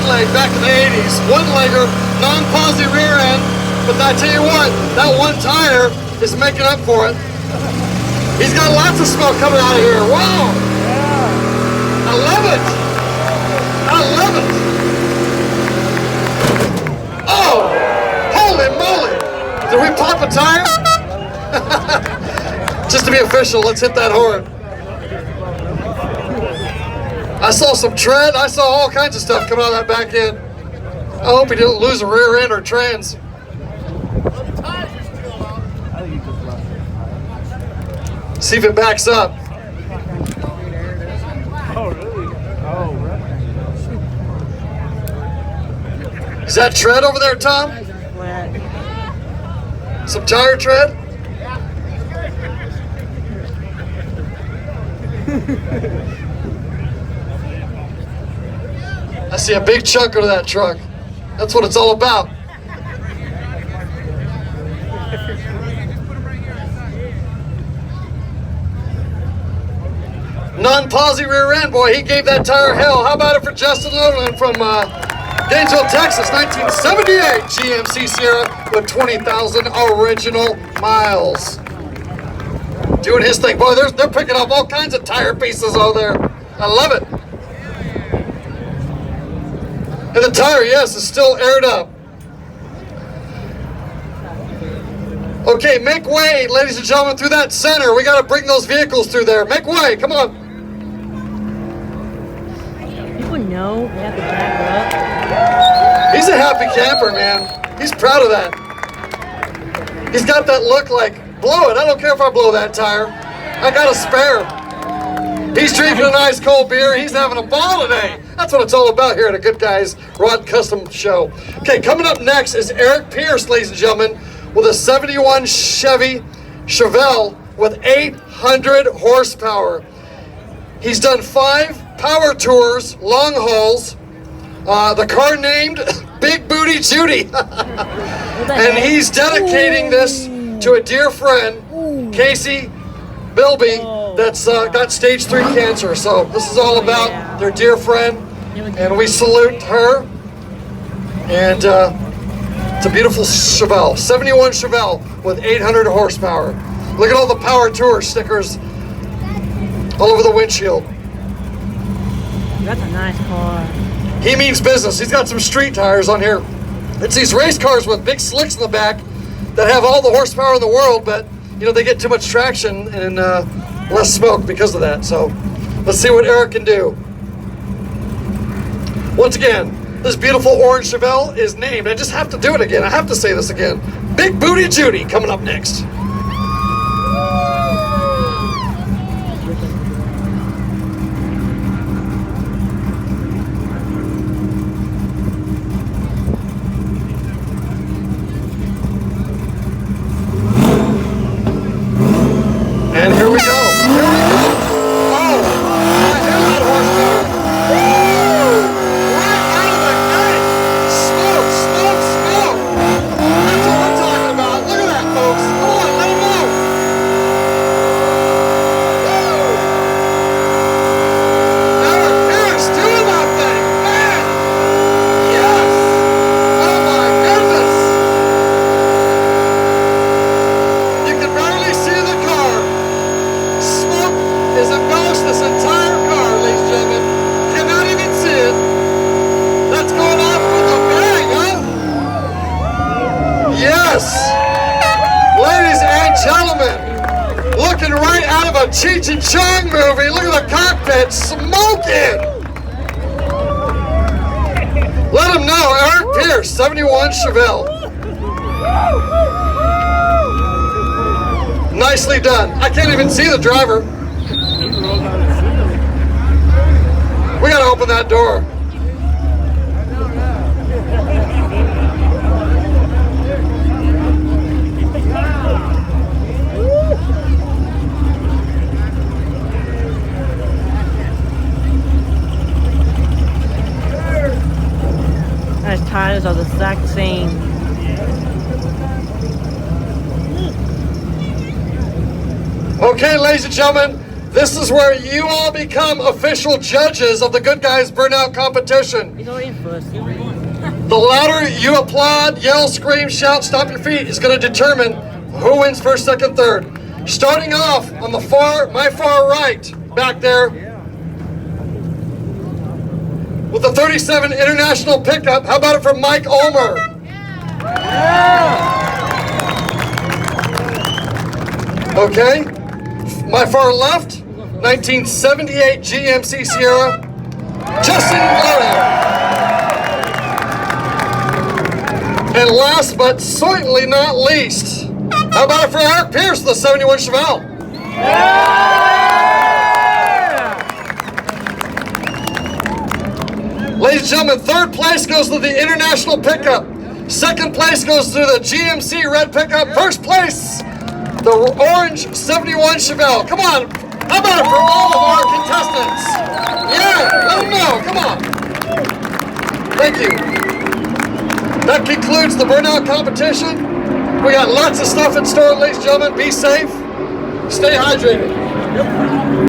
leg back in the 80s. One-legger, non-posi rear end. But I tell you what, that one tire is making up for it. He's got lots of smoke coming out of here. Wow! I love it! I love it! Oh! Holy moly! Did we pop a tire? Just to be official, let's hit that horn. I saw some tread. I saw all kinds of stuff coming out of that back end. I hope he didn't lose a rear end or trans. See if it backs up. Oh, really? Oh, right. Is that tread over there, Tom? Some tire tread? I see a big chunk of that truck. That's what it's all about. Non-posi rear end, boy, he gave that tire hell. How about it for Justin Loveland from Gainesville, Texas, 1978 GMC Sierra with 20,000 original miles. Doing his thing. Boy, they're picking up all kinds of tire pieces over there. I love it. And the tire, yes, is still aired up. Okay, make way, ladies and gentlemen, through that center. We got to bring those vehicles through there. Make way, come on. People know we have to jack up. He's a happy camper, man. He's proud of that. He's got that look like, blow it. I don't care if I blow that tire. I got a spare. He's drinking a nice cold beer. He's having a ball today. That's what it's all about here at a Good Guys Rod Custom Show. Okay, coming up next is Eric Pierce, ladies and gentlemen, with a 71 Chevy Chevelle with 800 horsepower. He's done 5 power tours, long hauls. The car named Big Booty Judy. And he's dedicating this to a dear friend, Casey Bilby, that's got stage 3 cancer. So this is all about their dear friend, and we salute her. And it's a beautiful Chevelle, 71 Chevelle with 800 horsepower. Look at all the power tour stickers all over the windshield. That's a nice car. He means business. He's got some street tires on here. It's these race cars with big slicks in the back that have all the horsepower in the world, but you know, they get too much traction and less smoke because of that. So let's see what Eric can do. Once again, this beautiful orange Chevelle is named. I just have to do it again. I have to say this again. Big Booty Judy coming up next. And here we go. Here we go. Oh, I hear that horsepower. Woo! Right out of the gate. Smoke, smoke, smoke. That's what we're talking about. Look at that, folks. Come on, let them know. Woo! Eric Pierce doing that thing. Man. Yes. Oh my goodness. You can barely see the car. Smoke is embellished this entire car, ladies and gentlemen. Cannot even see it. That's going off with a bang, huh? Yes! Ladies and gentlemen, looking right out of a Cheech and Chong movie. Look at the cockpit smoking! Let him know, Eric Pierce, 71 Chevelle. Nicely done. I can't even see the driver. We gotta open that door. Those tires are the exact same. Okay, ladies and gentlemen, This is where you all become official judges of the Good Guys Burnout competition. He's already in first. The louder you applaud, yell, scream, shout, stomp your feet is going to determine who wins first, second, third. Starting off on the my far right, back there, with the 37 International pickup. How about it for Mike Ulmer? Okay, my far left, 1978 GMC Sierra, Justin Gloria. And last but certainly not least, how about it for Eric Pierce, the 71 Chevelle? Ladies and gentlemen, third place goes to the International pickup. Second place goes to the GMC red pickup. First place, the orange 71 Chevelle. Come on, how about it for all of our contestants? Yeah, let them know, come on. Thank you. That concludes the burnout competition. We got lots of stuff in store, ladies and gentlemen. Be safe, stay hydrated.